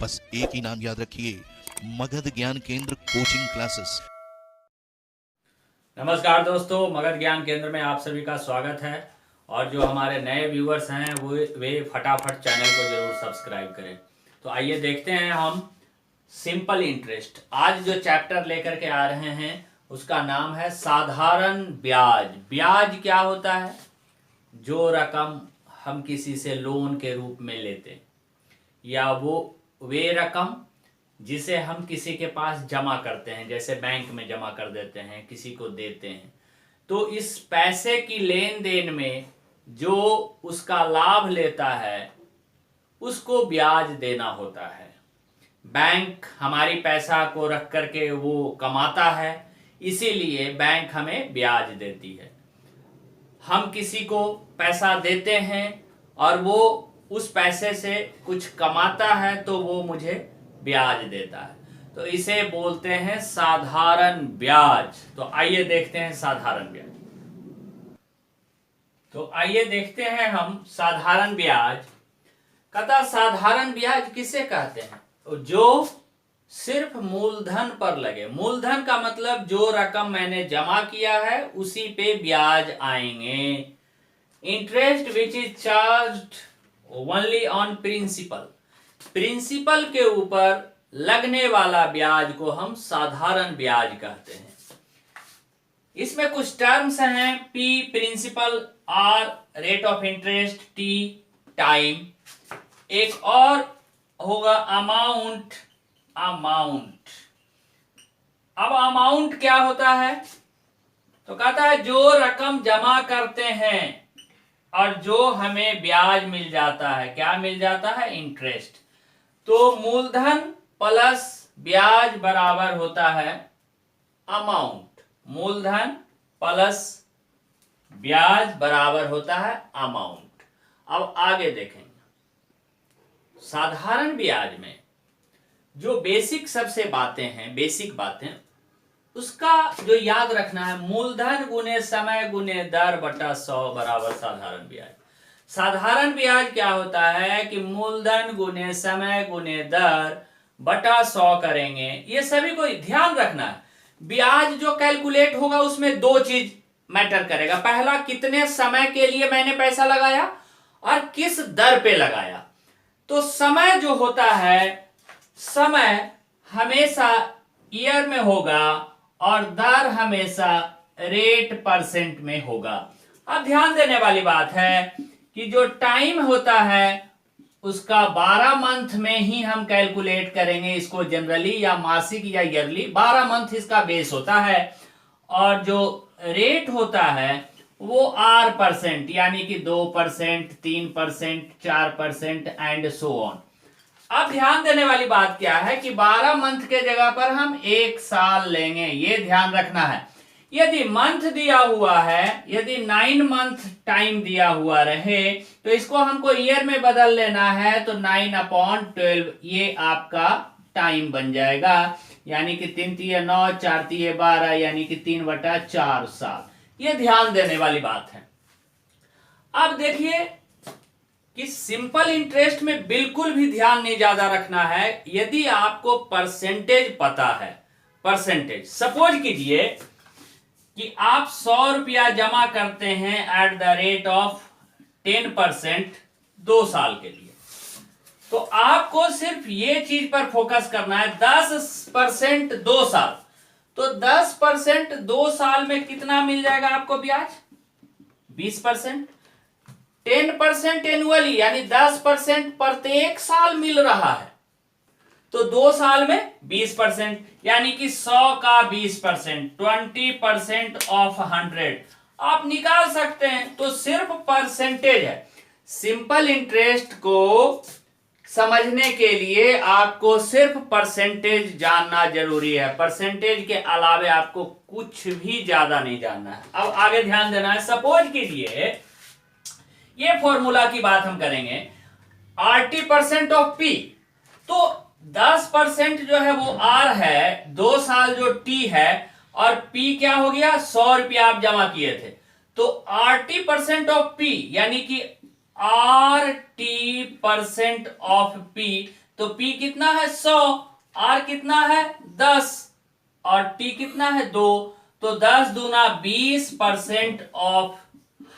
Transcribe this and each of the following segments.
बस एक ही नाम याद रखिए, मगध ज्ञान केंद्र कोचिंग क्लासेस। नमस्कार दोस्तों, मगध ज्ञान केंद्र में आप सभी का स्वागत है। और जो हमारे नए व्यूअर्स हैं वे फटाफट चैनल को जरूर सब्सक्राइब करें। तो आइए देखते हैं हम सिंपल इंटरेस्ट। आज जो चैप्टर लेकर के आ रहे हैं उसका नाम है साधारण ब्याज। ब्याज क्या होता है? जो रकम हम किसी से लोन के रूप में लेते हैं, या वे रकम जिसे हम किसी के पास जमा करते हैं, जैसे बैंक में जमा कर देते हैं, किसी को देते हैं। तो इस पैसे की लेन देन में जो उसका लाभ लेता है उसको ब्याज देना होता है। बैंक हमारी पैसा को रख करके वो कमाता है, इसीलिए बैंक हमें ब्याज देती है। हम किसी को पैसा देते हैं और वो उस पैसे से कुछ कमाता है तो वो मुझे ब्याज देता है, तो इसे बोलते हैं साधारण ब्याज। तो आइए देखते हैं साधारण ब्याज। तो आइए देखते हैं हम साधारण ब्याज। कहता साधारण ब्याज किसे कहते हैं? जो सिर्फ मूलधन पर लगे। मूलधन का मतलब जो रकम मैंने जमा किया है उसी पे ब्याज आएंगे। Interest which is charged only on principal. Principal के ऊपर लगने वाला ब्याज को हम साधारण ब्याज कहते हैं। इसमें कुछ टर्म्स हैं। P principal, R rate of interest, T time, एक और होगा अमाउंट। अब अमाउंट क्या होता है? तो कहता है जो रकम जमा करते हैं और जो हमें ब्याज मिल जाता है। क्या मिल जाता है? इंटरेस्ट। तो मूलधन प्लस ब्याज बराबर होता है अमाउंट। मूलधन प्लस ब्याज बराबर होता है अमाउंट। अब आगे देखेंगे। साधारण ब्याज में जो बेसिक सबसे बातें हैं, बेसिक बातें, उसका जो याद रखना है, मूलधन गुने समय गुने दर बटा 100 बराबर साधारण ब्याज। साधारण ब्याज क्या होता है कि मूलधन गुने समय गुने दर बटा 100 करेंगे। ये सभी को ध्यान रखना है। ब्याज जो कैलकुलेट होगा उसमें दो चीज मैटर करेगा। पहला, कितने समय के लिए मैंने पैसा लगाया और किस दर पे लगाया। तो समय जो होता है, समय हमेशा ईयर में होगा और दर हमेशा रेट परसेंट में होगा। अब ध्यान देने वाली बात है कि जो टाइम होता है उसका 12 मंथ में ही हम कैलकुलेट करेंगे इसको, जनरली या मासिक या ईयरली। 12 मंथ इसका बेस होता है। और जो रेट होता है वो R%, यानी कि 2%, 3%, 4% एंड सो ऑन। अब ध्यान देने वाली बात क्या है कि 12 मंथ के जगह पर हम 1 साल लेंगे, ये ध्यान रखना है। यदि मंथ दिया हुआ है, यदि 9 मंथ टाइम दिया हुआ रहे तो इसको हमको ईयर में बदल लेना है। तो 9/12 ये आपका टाइम बन जाएगा, यानी कि 3 तिये 9, 4 तिये 12, यानी कि 3/4 साल। ये ध्यान देने वाली बात है। अब देखिए कि सिंपल इंटरेस्ट में बिल्कुल भी ध्यान नहीं ज्यादा रखना है। यदि आपको परसेंटेज पता है, परसेंटेज, सपोज कीजिए कि आप 100 रुपया जमा करते हैं एट द रेट ऑफ 10% 2 साल के लिए, तो आपको सिर्फ ये चीज पर फोकस करना है। 10% 2 साल, तो 10% 2 साल में कितना मिल जाएगा आपको ब्याज? 20%। 10% एनुअली, यानी 10% प्रत्येक साल मिल रहा है, तो 2 साल में 20%, यानी कि 100 का 20%, 20% ऑफ 100 आप निकाल सकते हैं। तो सिर्फ परसेंटेज है। सिंपल इंटरेस्ट को समझने के लिए आपको सिर्फ परसेंटेज जानना जरूरी है। परसेंटेज के अलावे आपको कुछ भी ज्यादा नहीं जानना है। अब आगे ध्यान देना है। सपोज कीजिए, ये फॉर्मूला की बात हम करेंगे, RT% ऑफ P। तो 10% जो है वो R है, 2 साल जो T है, और P क्या हो गया? 100 रुपया आप जमा किए थे। तो RT% ऑफ P यानी कि RT% ऑफ P तो P कितना है 100, R कितना है 10 और T कितना है 2, तो 10 दूना 20% ऑफ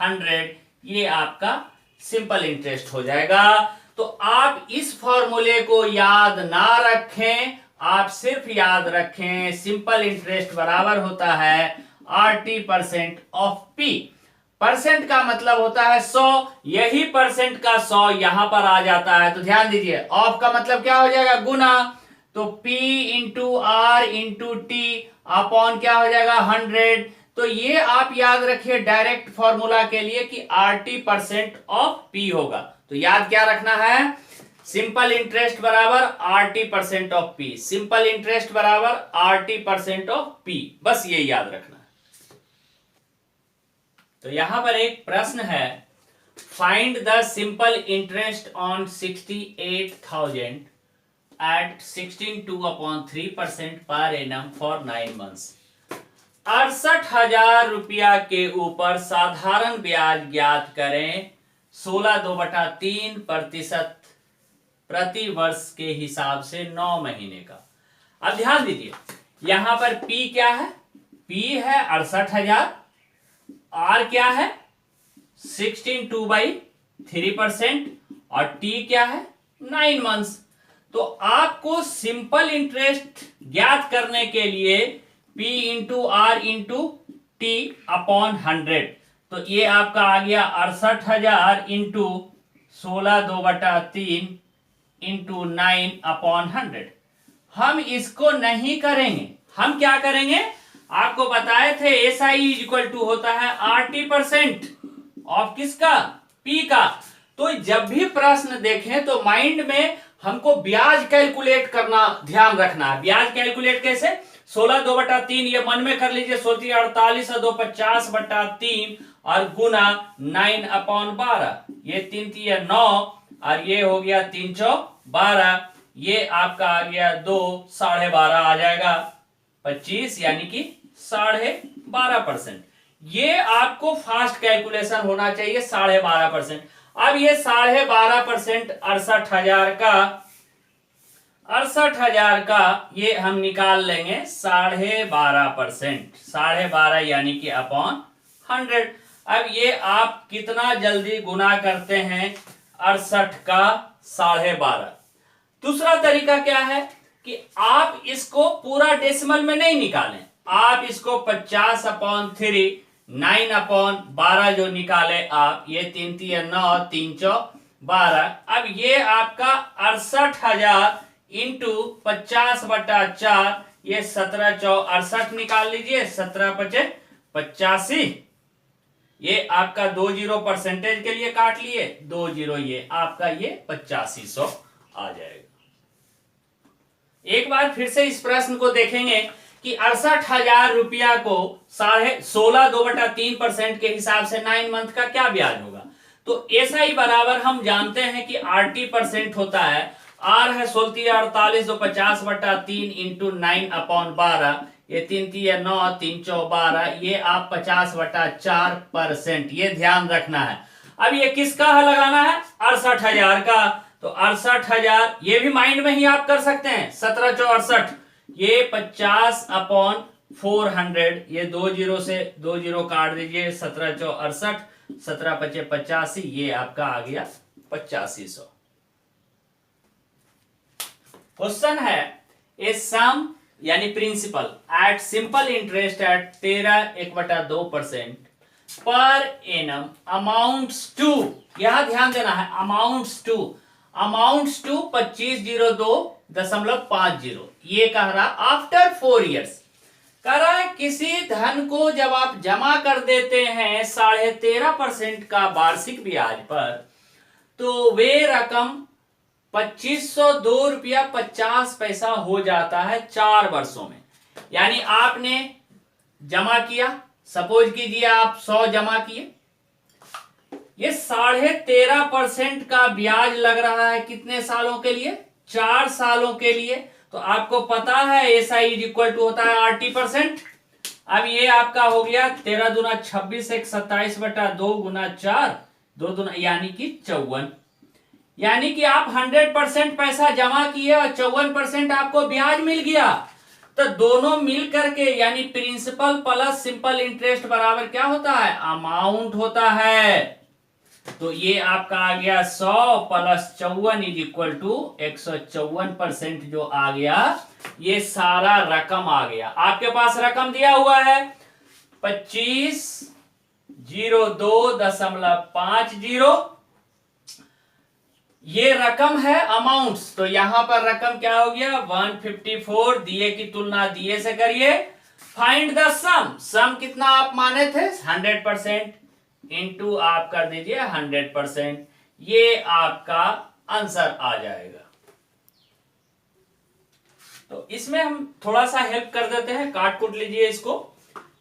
100, ये आपका सिंपल इंटरेस्ट हो जाएगा। तो आप इस फॉर्मूले को याद ना रखें, आप सिर्फ याद रखें सिंपल इंटरेस्ट बराबर होता है RT% ऑफ P। परसेंट का मतलब होता है 100, यही परसेंट का 100 यहां पर आ जाता है, तो ध्यान दीजिए ऑफ का मतलब क्या हो जाएगा गुना, तो P into R into T upon क्या हो जाएगा 100। तो ये आप याद रखिए डायरेक्ट फॉर्मूला के लिए कि RT% ऑफ P होगा। तो याद क्या रखना है, सिंपल इंटरेस्ट बराबर RT% of P, simple interest बराबर RT% ऑफ P, बस ये याद रखना है। तो यहां पर एक प्रश्न है, find the simple interest on 68,000 at 16.2/3% पर एनम फॉर 9 months। 68,000 रुपया के ऊपर साधारण ब्याज ज्ञात करें 16/2/3% प्रति वर्ष के हिसाब से 9 महीने का। अब ध्यान दीजिए यहां पर P क्या है, P है 68,000, R क्या है 16.2/3% और T क्या है 9 months। तो आपको सिंपल इंटरेस्ट ज्ञात करने के लिए P into R into T upon 100, तो ये आपका आ गया 68,000 इंटू 16/2/3 इंटू 9 अपॉन 100। हम इसको नहीं करेंगे, हम क्या करेंगे, आपको बताए थे SI इज इक्वल टू होता है RT% ऑफ किसका, P का। तो जब भी प्रश्न देखें तो माइंड में हमको ब्याज कैलकुलेट करना ध्यान रखना है। ब्याज कैलकुलेट कैसे, 16/2/3 ये मन में कर लीजिए, 48 और 2 50/3 और गुना 9/12, ये 3 3 9 और ये हो गया 3 4 12, ये आपका आ गया 2 12.5 आ जाएगा 25, यानी कि 12.5%। ये आपको फास्ट कैलकुलेशन होना चाहिए 12.5%। अब ये 12.5% 68,000 का ये हम निकाल लेंगे 12.5%, 12.5 यानी कि अपॉन 100। अब ये आप कितना जल्दी गुना करते हैं 68 का 12.5। दूसरा तरीका क्या है कि आप इसको पूरा डेसिमल में नहीं निकालें, आप इसको 50/3 9/12 जो निकाले आप, ये 3 3 9 3 4 12। अब ये आपका 68,000 इंटू 50/4, ये 17 4 68 निकाल लीजिए, 17 5 85, ये आपका 20 परसेंटेज के लिए काट लिए 20, ये आपका ये 8500 आ जाएगा। एक बार फिर से इस प्रश्न को देखेंगे कि 68,000 रुपया को 16/2/3% के हिसाब से 9 मंथ का क्या ब्याज होगा। तो SI बराबर हम जानते हैं कि RT% होता है, R है 16 48 50/3 इंटू 9/12, ये 3 3 9 3 4 12, ये आप 50/4%, ये ध्यान रखना है। अब ये किसका है लगाना है 68,000 का, तो 68,000 ये भी माइंड में ही आप कर सकते हैं, 17 4 68, ये 50/400, ये 20 से 20 काट दीजिए, 17 4 68, 17 5 85, ये आपका आ गया 8500। क्वेश्चन है ए सम यानी principal at simple interest at 13.1/2% per annum amounts to, यहां ध्यान देना है, अमाउंट्स टू 2502.50, ये कह रहा आफ्टर 4 years। कह रहा है किसी धन को जब आप जमा कर देते हैं 13.5% का वार्षिक ब्याज पर, तो वे रकम 2502 रुपया 50 पैसा हो जाता है 4 वर्षों में। यानी आपने जमा किया, सपोज कीजिए आप 100 जमा किए, ये 13.5% का ब्याज लग रहा है कितने सालों के लिए, 4 सालों के लिए। तो आपको पता है SI इज इक्वल टू होता है RT%। अब ये आपका हो गया 13 दूना 26 1 27/2 गुना 4 2 दूना यानी कि 54, यानी कि आप 100% पैसा जमा किए और 54% आपको ब्याज मिल गया। तो दोनों मिल करके यानी प्रिंसिपल प्लस सिंपल इंटरेस्ट बराबर क्या होता है, अमाउंट होता है। तो ये आपका आ गया 100 प्लस 54 इज इक्वल टू 154% जो आ गया, ये सारा रकम आ गया। आपके पास रकम दिया हुआ है 25,02.50, ये रकम है अमाउंट्स। तो यहां पर रकम क्या हो गया 154, दिए की तुलना दिए से करिए। फाइंड द सम, सम कितना आप माने थे 100%, इनटू आप कर दीजिए 100%, ये आपका आंसर आ जाएगा। तो इसमें हम थोड़ा सा हेल्प कर देते हैं, काट कूट लीजिए इसको।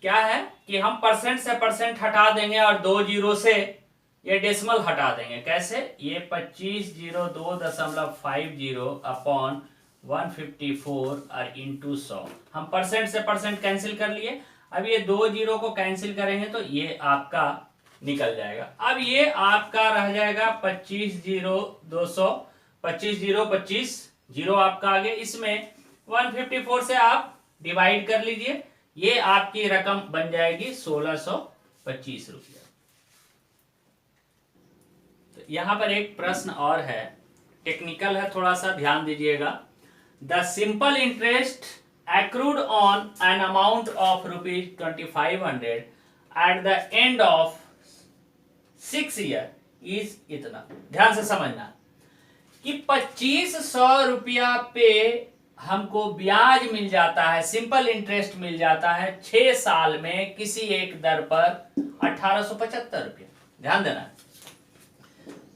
क्या है कि हम परसेंट से परसेंट हटा देंगे और 2 जीरो से ये डेसिमल हटा देंगे। कैसे, ये 25,02.50 अपॉन 154 और इंटू 100, हम परसेंट से परसेंट कैंसिल कर लिए। अब ये 2 जीरो को कैंसिल करेंगे तो ये आपका निकल जाएगा। अब ये आपका रह जाएगा 25,0200, 25,025 जीरो आपका आगे, इसमें 154 से आप डिवाइड कर लीजिए, ये आपकी रकम बन जाएगी 1625 रुपया। तो यहां पर एक प्रश्न और है, टेक्निकल है, थोड़ा सा ध्यान दीजिएगा। The simple interest accrued on an amount of rupees 2500 at the end of 6 year is इतना। ध्यान से समझना कि 2500 रुपया पे हमको ब्याज मिल जाता है, सिंपल इंटरेस्ट मिल जाता है 6 साल में किसी एक दर पर 1875 रुपया। ध्यान देना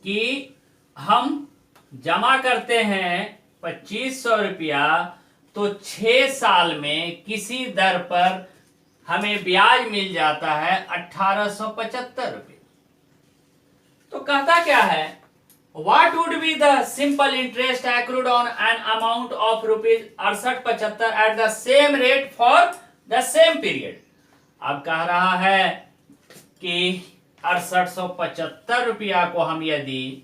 कि हम जमा करते हैं 2500 रुपया, तो 6 साल में किसी दर पर हमें ब्याज मिल जाता है 1875 रुपये। तो कहता क्या है, What would be the simple interest accrued on an amount of rupees 6875 at the same rate for the same period? अब कह रहा है कि 6875 रुपया को हम यदि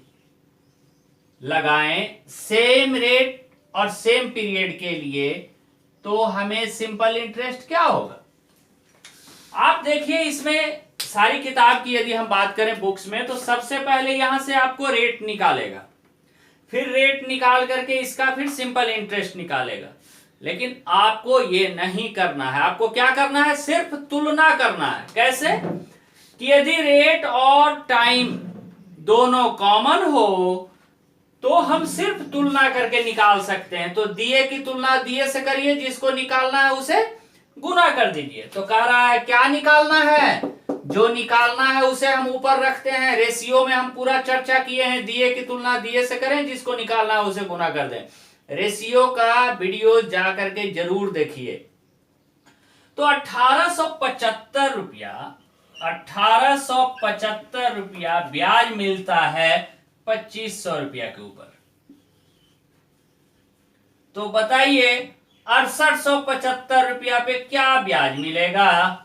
लगाएं सेम रेट और सेम पीरियड के लिए, तो हमें सिंपल इंटरेस्ट क्या होगा। आप देखिए इसमें सारी किताब की यदि हम बात करें बुक्स में, तो सबसे पहले यहां से आपको रेट निकालेगा, फिर रेट निकाल करके इसका फिर सिंपल इंटरेस्ट निकालेगा। लेकिन आपको ये नहीं करना है, आपको क्या करना है, सिर्फ तुलना करना है। कैसे कि यदि रेट और टाइम दोनों कॉमन हो तो हम सिर्फ तुलना करके निकाल सकते हैं। तो दिए की तुलना दिए से करिए, जिसको निकालना है उसे गुना कर दीजिए। तो कह रहा है क्या निकालना है, जो निकालना है उसे हम ऊपर रखते हैं। रेशियो में हम पूरा चर्चा किए हैं, दिए की तुलना दिए से करें, जिसको निकालना है उसे गुना कर दें। रेशियो का वीडियो जा करके जरूर देखिए। तो 1875 रुपया ब्याज मिलता है 2500 रुपया के ऊपर। तो बताइए 6875 रुपया पे क्या ब्याज मिलेगा,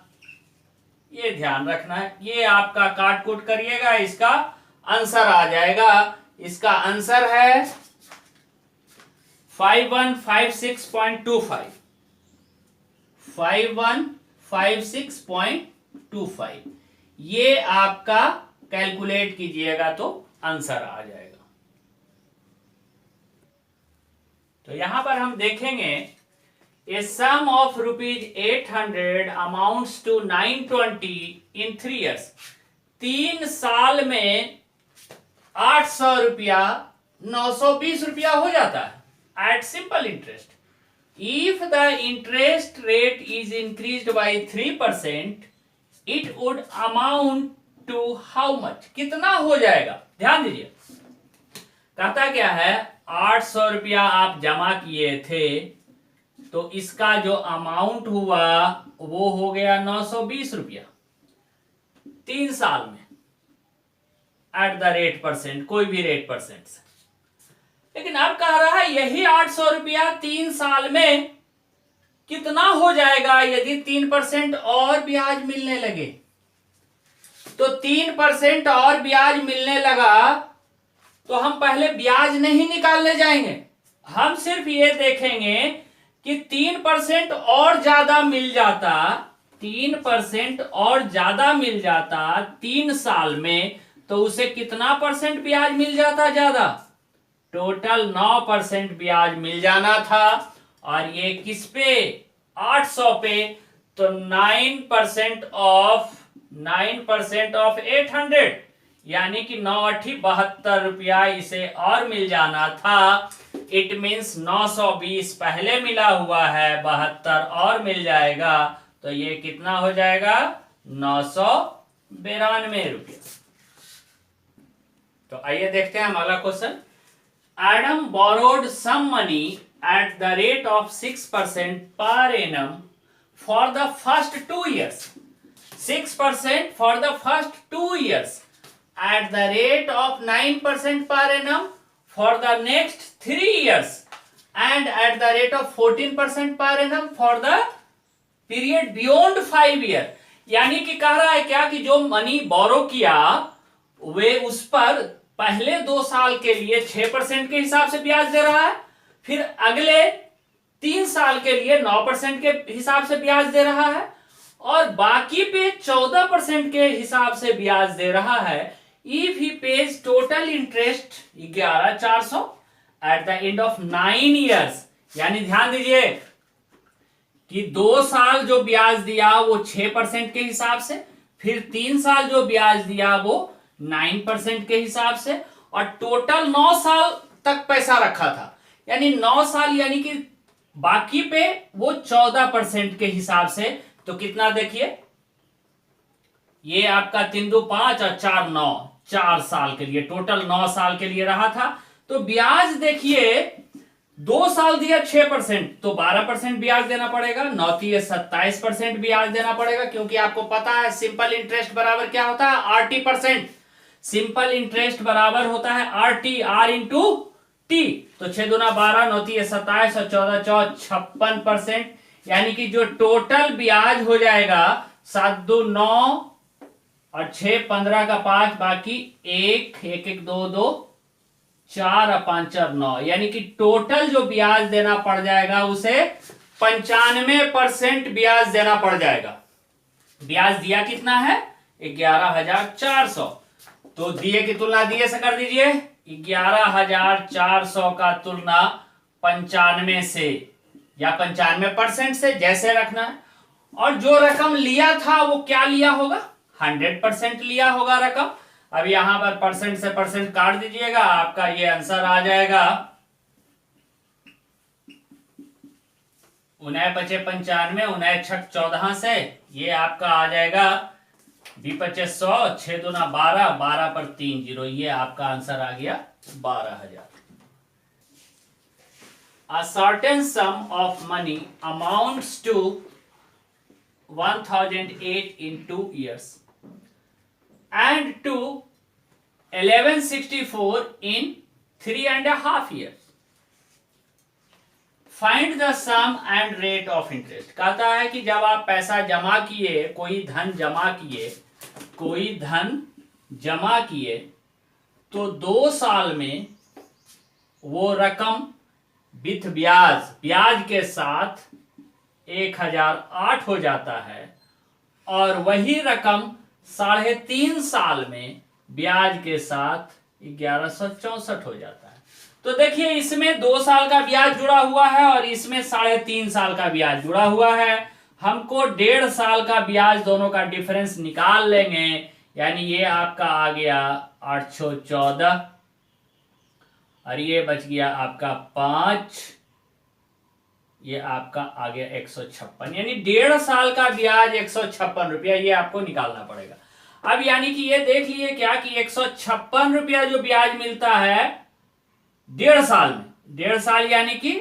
ये ध्यान रखना है। ये आपका काट कूट करिएगा, इसका आंसर आ जाएगा। इसका आंसर है 5156.25, 5156.25। ये आपका कैलकुलेट कीजिएगा तो आंसर आ जाएगा। तो यहां पर हम देखेंगे A sum of rupees 800 amounts to 920 in 3 years. 3 साल में 800 रुपया 920 रुपया हो जाता है at simple interest. If the interest rate is increased by 3%, it would amount to how much? कितना हो जाएगा, ध्यान दीजिए। कहता क्या है, 800 रुपया आप जमा किए थे, तो इसका जो अमाउंट हुआ वो हो गया 920 रुपया 3 साल में एट द रेट परसेंट, कोई भी रेट परसेंट से। लेकिन अब कह रहा है यही 800 रुपया 3 साल में कितना हो जाएगा यदि 3% और ब्याज मिलने लगे। तो 3% और ब्याज मिलने लगा तो हम पहले ब्याज नहीं निकालने जाएंगे, हम सिर्फ ये देखेंगे कि 3% और ज्यादा मिल जाता, 3% और ज्यादा मिल जाता 3 साल में, तो उसे कितना परसेंट ब्याज मिल जाता ज्यादा? टोटल 9% ब्याज मिल जाना था। और ये किस पे? 800 पे। तो 9% ऑफ 800 यानी कि 9×8 रुपया इसे और मिल जाना था। इट मीन्स 920 पहले मिला हुआ है, 72 और मिल जाएगा, तो ये कितना हो जाएगा? 992 रुपया। तो आइए देखते हैं हम अगला question. Adam borrowed some money at the rate of 6% per annum for the first 2 years. 6% for the first 2 years at the rate of 9% per annum for the next 3 years and at the rate of 14% per annum for the period beyond 5 year. यानी कि कह रहा है क्या कि जो money borrow किया वे उस पर पहले 2 साल के लिए 6% के हिसाब से ब्याज दे रहा है, फिर अगले 3 साल के लिए 9% के हिसाब से ब्याज दे रहा है, और बाकी पे 14% के हिसाब से ब्याज दे रहा है। If he page total interest 11,400 eight the end of 9 years, यानी ध्यान दीजिए कि 2 साल जो ब्याज दिया वो 6% के हिसाब से, फिर 3 साल जो ब्याज दिया वो 9% के हिसाब से, और टोटल 9 साल तक पैसा रखा था, यानी 9 साल यानी कि बाकी पे वो 14% के हिसाब से। तो कितना देखिए, ये आपका 3 2 5 और 4 9, 4 साल के लिए, टोटल 9 साल के लिए रहा था। तो ब्याज देखिए 2 साल दिया 6%, तो 12% ब्याज देना पड़ेगा, 9 3 27% ब्याज देना पड़ेगा, क्योंकि आपको पता है सिंपल इंटरेस्ट बराबर क्या होता है? RT%। सिंपल इंटरेस्ट बराबर होता है RT, R इंटू T। तो 6 दूना 12, 9 3 27 और 14 4 56%, यानी कि जो टोटल ब्याज हो जाएगा 7 2 9 और 6 15 का 5, बाकी 1 1 1 2 2 4 और 5 और 9, यानी कि टोटल जो ब्याज देना पड़ जाएगा उसे 95% ब्याज देना पड़ जाएगा। ब्याज दिया कितना है? 11,400। तो दिए की तुलना दिए से कर दीजिए, 11,400 का तुलना 95 से या 95% से, जैसे रखना है। और जो रकम लिया था वो क्या लिया होगा? 100% लिया होगा रकम। अब यहां पर परसेंट से परसेंट काट दीजिएगा, आपका ये आंसर आ जाएगा 9 5 95, 9 6 14 से ये आपका आ जाएगा 20 100, 6 दूना 12, 12 पर 3 0, ये आपका आंसर आ गया 12,000। A certain sum of money amounts to 1,008 in 2 years and to 1,164 in 3.5 years. Find the sum and rate of interest. कहता है कि जब आप पैसा जमा किए, कोई धन जमा किए, तो 2 साल में वो रकम विथ ब्याज के साथ 1,008 हो जाता है, और वही रकम 3.5 साल में ब्याज के साथ 1,164 हो जाता है। तो देखिए इसमें 2 साल का ब्याज जुड़ा हुआ है और इसमें 3.5 साल का ब्याज जुड़ा हुआ है। हमको 1.5 साल का ब्याज दोनों का डिफरेंस निकाल लेंगे, यानी ये आपका आ गया 814 और ये बच गया आपका 5, ये आपका आ गया 156, यानी 1.5 साल का ब्याज 156 रुपया, ये आपको निकालना पड़ेगा। अब यानी कि ये देख लिए क्या कि 156 रुपया जो ब्याज मिलता है 1.5 साल में, 1.5 साल यानी कि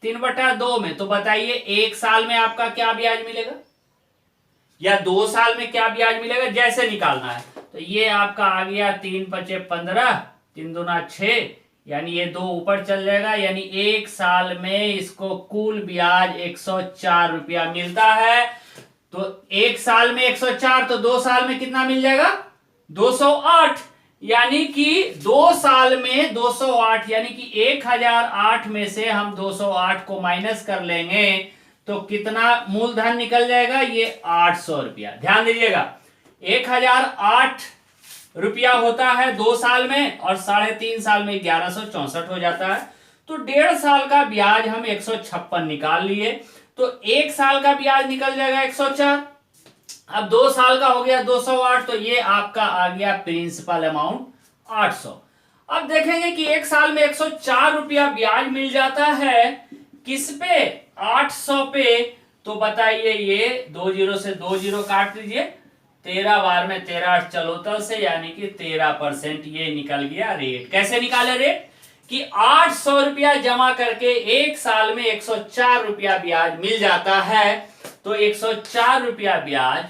3/2 में, तो बताइए 1 साल में आपका क्या ब्याज मिलेगा या 2 साल में क्या ब्याज मिलेगा, जैसे निकालना है। तो ये आपका आ गया 3 5 15, 3 दूना 6, यानी ये 2 ऊपर चल जाएगा, यानी 1 साल में इसको कुल ब्याज 104 रुपया मिलता है। तो 1 साल में 104, तो 2 साल में कितना मिल जाएगा? 208, यानी कि 2 साल में 208, यानी कि 1008 में से हम 208 को माइनस कर लेंगे तो कितना मूलधन निकल जाएगा? ये 800 रुपया। ध्यान दीजिएगा, 1008 रुपया होता है 2 साल में और 3.5 साल में 1164 हो जाता है। तो 1.5 साल का ब्याज हम 156 निकाल लिए, तो 1 साल का ब्याज निकल जाएगा 104। अब 2 साल का हो गया 208, तो ये आपका आ गया प्रिंसिपल अमाउंट 800। अब देखेंगे कि 1 साल में 104 रुपया ब्याज मिल जाता है, किस पे? 800 पे। तो बताइए, ये 2 जीरो से 2 जीरो काट दीजिए, 13 बार में 13 चलोतल से, यानी कि 13% ये निकल गया रेट। कैसे निकाले रेट? कि 800 रुपया जमा करके 1 साल में 104 रुपया ब्याज मिल जाता है, तो 104 रुपया ब्याज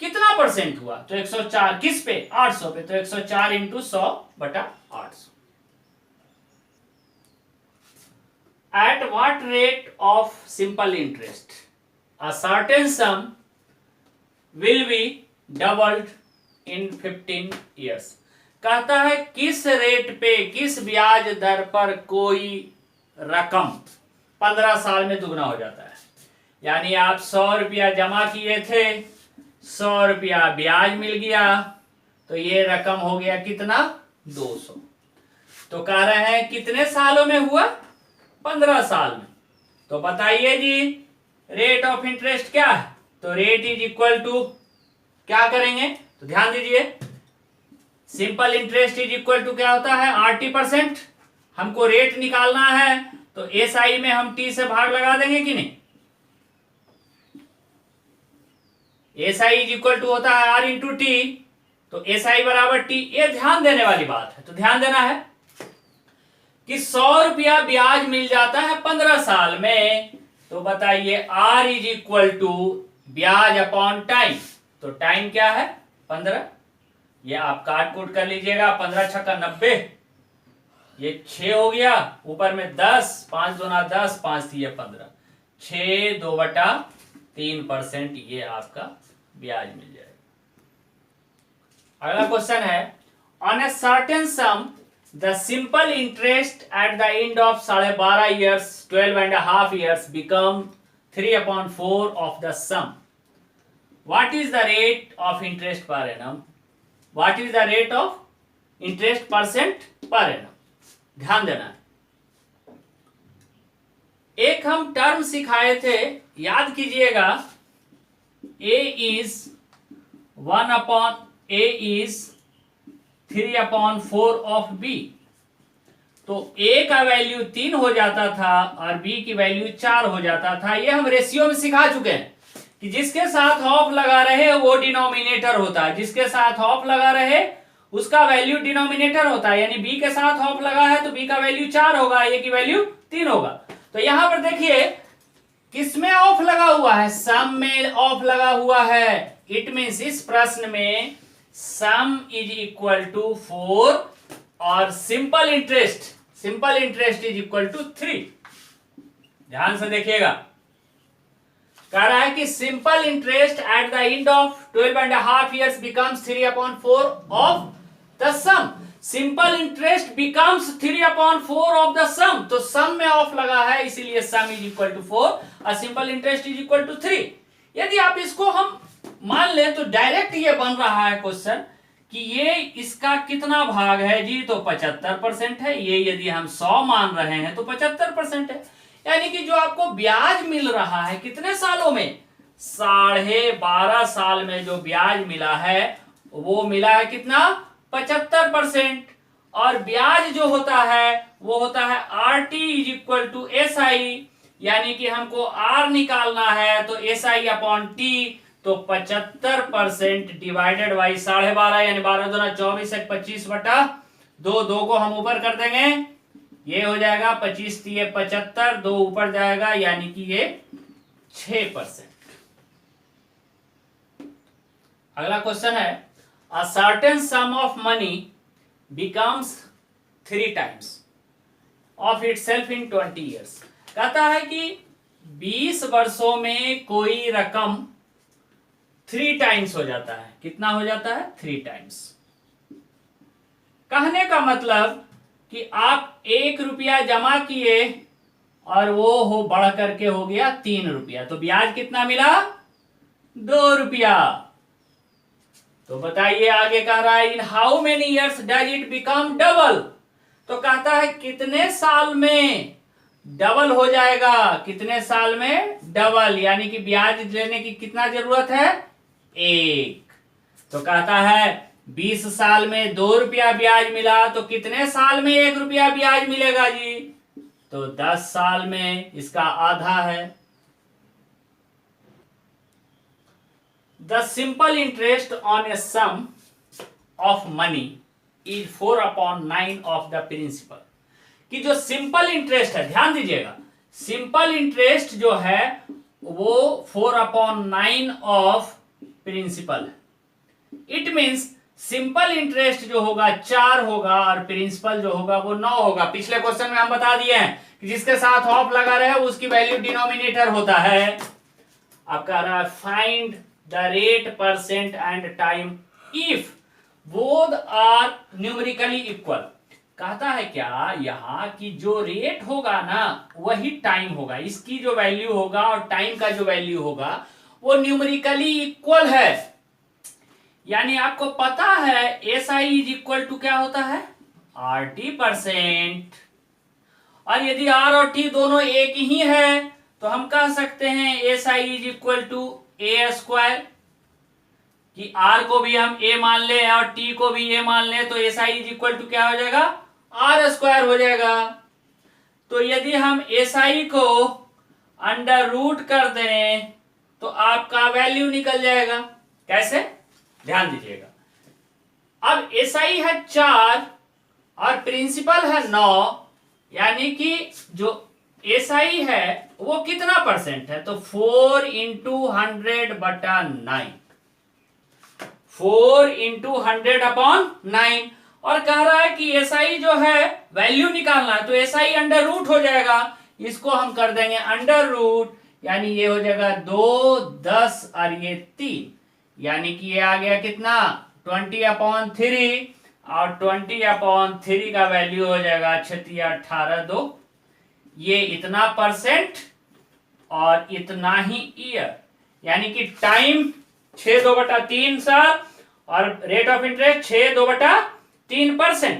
कितना परसेंट हुआ? तो 104 किस पे? 800 पे। तो 104 into 100/800। At what rate of simple interest a certain sum will be doubled in 15 years? कहता है किस रेट पे, किस ब्याज दर पर कोई रकम 15 साल में दुगना हो जाता है। यानी आप 100 रुपया जमा किए थे, 100 रुपया ब्याज मिल गया, तो ये रकम हो गया कितना? 200। तो कह रहे हैं कितने सालों में हुआ? 15 साल में। तो बताइए जी, रेट ऑफ इंटरेस्ट क्या है? तो रेट इज इक्वल टू क्या करेंगे? तो ध्यान दीजिए, simple interest is equal to क्या होता है? RT%। हमको रेट निकालना है, तो SI में हम T से भाग लगा देंगे कि नहीं? SI इज इक्वल टू होता है R इंटू T, तो SI बराबर T। ये ध्यान देने वाली बात है। तो ध्यान देना है कि 100 रुपया ब्याज मिल जाता है 15 साल में, तो बताइए R इज इक्वल टू ब्याज अपॉन टाइम। तो टाइम क्या है? 15। ये आप काट कूट कर लीजिएगा, 15 छक्का 90, ये 6 हो गया, ऊपर में 10, 5 दूना 10, 5 थी 15, 6 2/3% ये आपका ब्याज मिल जाएगा। अगला क्वेश्चन है, on a certain some the simple interest at the end of 12.5 years 12.5 years become 3/4 of the sum. What is the rate of interest per annum? What is the rate of interest percent per annum? ध्यान देना है। एक हम term सिखाए थे, याद कीजिएगा, A is 3/4 of B। तो A का वैल्यू 3 हो जाता था और B की वैल्यू 4 हो जाता था। ये हम रेशियो में सिखा चुके हैं कि जिसके साथ ऑफ लगा रहे वो डिनोमिनेटर होता है, जिसके साथ ऑफ लगा रहे उसका वैल्यू डिनोमिनेटर होता है। यानी B के साथ ऑफ लगा है तो B का वैल्यू 4 होगा, A की वैल्यू 3 होगा। तो यहां पर देखिए किसमें ऑफ लगा हुआ है? सम में ऑफ लगा हुआ है। इट मींस इस प्रश्न में सम इज इक्वल टू 4 और simple interest is equal to 3। ध्यान से देखिएगा, कह रहा है कि simple interest at the end of 12.5 years becomes 3/4 of the sum। Simple interest becomes 3/4 of the sum. तो सम में ऑफ लगा है, इसीलिए सम इज इक्वल टू 4 और simple interest is equal to 3। यदि आप इसको हम मान लें तो डायरेक्ट ये बन रहा है क्वेश्चन कि ये इसका कितना भाग है जी? तो 75% है। ये यदि हम 100 मान रहे हैं तो 75% है। यानी कि जो आपको ब्याज मिल रहा है कितने सालों में? 12.5 साल में जो ब्याज मिला है वो मिला है कितना? 75%। और ब्याज जो होता है वो होता है RT is equal to SI, यानी कि हमको R निकालना है तो SI अपॉन T। तो 75% डिवाइडेड बाई 12.5, यानी 12 दूना 24, 25/2, 2 को हम ऊपर कर देंगे, ये हो जाएगा 25 3 75, 2 ऊपर जाएगा, यानी कि ये 6%। अगला क्वेश्चन है, a certain sum of money becomes 3 times of itself in 20 years। कहता है कि 20 वर्षों में कोई रकम 3 टाइम्स हो जाता है। कितना हो जाता है? 3 टाइम्स। कहने का मतलब कि आप 1 रुपया जमा किए और वो हो बढ़ करके हो गया 3 रुपया, तो ब्याज कितना मिला? 2 रुपया। तो बताइए आगे कह रहा है in how many years does it become double, तो कहता है कितने साल में डबल हो जाएगा, कितने साल में डबल, यानी कि ब्याज लेने की कितना जरूरत है? 1। तो कहता है 20 साल में 2 रुपया ब्याज मिला, तो कितने साल में 1 रुपया ब्याज मिलेगा जी? तो 10 साल में इसका आधा है। The simple interest on a sum of money is 4/9 of the principal। कि जो सिंपल इंटरेस्ट है, ध्यान दीजिएगा, सिंपल इंटरेस्ट जो है वो 4/9 ऑफ प्रिंसिपल है। इट मींस सिंपल इंटरेस्ट जो होगा 4 होगा और प्रिंसिपल जो होगा वो 9 होगा। पिछले क्वेश्चन में हम बता दिए हैं कि जिसके साथ ऑफ लगा रहे उसकी वैल्यू डिनोमिनेटर होता है। अब कह रहा है find the rate, percent and time if both are numerically equal. कहता है क्या यहां कि जो रेट होगा ना वही टाइम होगा, इसकी जो वैल्यू होगा और टाइम का जो वैल्यू होगा वो न्यूमेरिकली इक्वल है। यानी आपको पता है SI इज इक्वल टू क्या होता है? RT%। और यदि R और T दोनों एक ही है तो हम कह सकते हैं SI is equal to A², कि R को भी हम A मान लें और T को भी A मान लें तो SI इज इक्वल टू क्या हो जाएगा? R² हो जाएगा। तो यदि हम SI को अंडर रूट कर दें तो आपका वैल्यू निकल जाएगा। कैसे? ध्यान दीजिएगा, अब SI है 4 और प्रिंसिपल है 9, यानी कि जो SI है वो कितना परसेंट है? तो 4 इंटू 100/9, 4 इंटू 100/9। और कह रहा है कि SI जो है वैल्यू निकालना है तो SI अंडर रूट हो जाएगा, इसको हम कर देंगे अंडर रूट, यानी ये हो जाएगा 2, 10 और ये 3, यानी कि ये आ गया कितना? 20/3, और 20/3 का वैल्यू हो जाएगा 18/2। ये इतना परसेंट और इतना ही ईयर, यानी कि टाइम 6/2 साल और रेट ऑफ इंटरेस्ट 6/2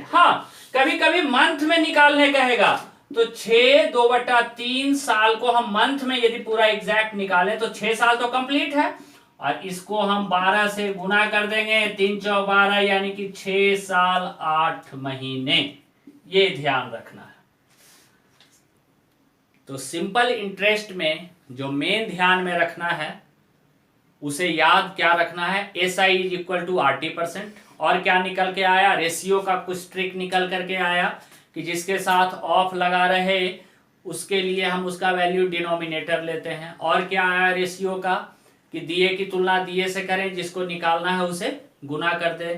हाँ, कभी कभी मंथ में निकालने कहेगा तो 6/2 साल को हम मंथ में यदि पूरा एग्जैक्ट निकालें तो 6 साल तो कंप्लीट है, और इसको हम 12 से गुना कर देंगे, 3 चौक 12, यानी कि 6 साल 8 महीने। ये ध्यान रखना है। तो सिंपल इंटरेस्ट में जो मेन ध्यान में रखना है उसे याद क्या रखना है? SI is equal to RT%। और क्या निकल के आया? रेशियो का कुछ ट्रिक निकल करके आया कि जिसके साथ ऑफ लगा रहे उसके लिए हम उसका वैल्यू डिनोमिनेटर लेते हैं। और क्या आया रेशियो का? कि दिए की तुलना दिए से करें, जिसको निकालना है उसे गुना कर दे।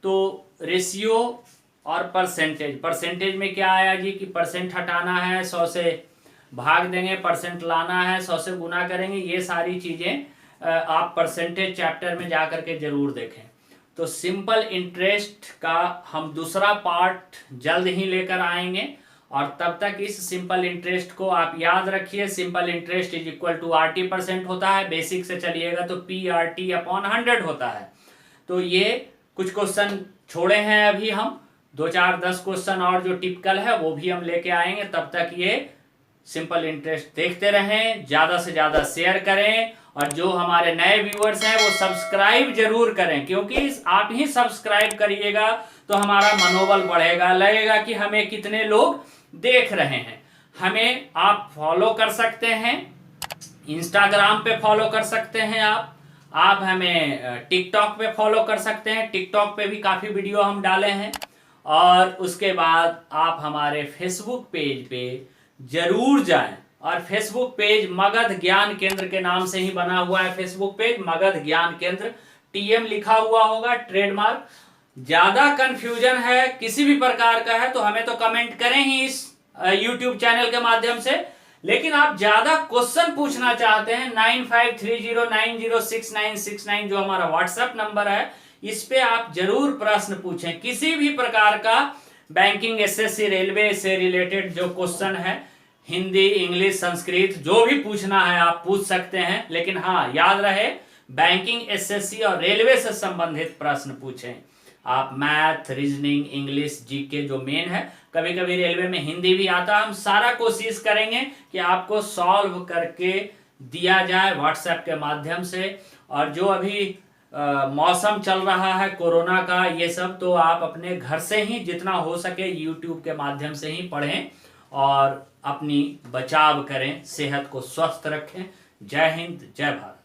तो रेशियो और परसेंटेज, परसेंटेज में क्या आया जी कि परसेंट हटाना है, 100 से भाग देंगे, परसेंट लाना है, 100 से गुना करेंगे। ये सारी चीजें आप परसेंटेज चैप्टर में जाकर के जरूर देखें। तो सिंपल इंटरेस्ट का हम दूसरा पार्ट जल्द ही लेकर आएंगे, और तब तक इस सिंपल इंटरेस्ट को आप याद रखिए। Simple interest is equal to RT% होता है, बेसिक से चलिएगा तो PRT/100 होता है। तो ये कुछ क्वेश्चन छोड़े हैं अभी हम, 2, 4, 10 क्वेश्चन और जो टिपिकल है वो भी हम लेके आएंगे। तब तक ये सिंपल इंटरेस्ट देखते रहें, ज्यादा से ज्यादा शेयर करें, और जो हमारे नए व्यूअर्स हैं वो सब्सक्राइब जरूर करें, क्योंकि आप ही सब्सक्राइब करिएगा तो हमारा मनोबल बढ़ेगा, लगेगा कि हमें कितने लोग देख रहे हैं। हमें आप फॉलो कर सकते हैं, इंस्टाग्राम पे फॉलो कर सकते हैं, आप हमें टिकटॉक पे फॉलो कर सकते हैं, टिकटॉक पे भी काफ़ी वीडियो हम डाले हैं। और उसके बाद आप हमारे फेसबुक पेज पे जरूर जाएं, और फेसबुक पेज मगध ज्ञान केंद्र के नाम से ही बना हुआ है। फेसबुक पेज मगध ज्ञान केंद्र, TM लिखा हुआ होगा, ट्रेडमार्क। ज्यादा कंफ्यूजन है, किसी भी प्रकार का है तो हमें तो कमेंट करें ही इस YouTube चैनल के माध्यम से, लेकिन आप ज्यादा क्वेश्चन पूछना चाहते हैं 9530906969 जो हमारा व्हाट्सएप नंबर है, इस पे आप जरूर प्रश्न पूछें। किसी भी प्रकार का बैंकिंग, एसएससी, रेलवे से रिलेटेड जो क्वेश्चन है, हिंदी, इंग्लिश, संस्कृत, जो भी पूछना है आप पूछ सकते हैं। लेकिन हाँ, याद रहे बैंकिंग, एसएससी और रेलवे से संबंधित प्रश्न पूछें। आप मैथ, रीजनिंग, इंग्लिश, जीके जो मेन है, कभी कभी रेलवे में हिंदी भी आता है, हम सारा कोशिश करेंगे कि आपको सॉल्व करके दिया जाए व्हाट्सएप के माध्यम से। और जो अभी मौसम चल रहा है कोरोना का, ये सब तो आप अपने घर से ही जितना हो सके यूट्यूब के माध्यम से ही पढ़ें और अपनी बचाव करें, सेहत को स्वस्थ रखें। जय हिंद, जय भारत।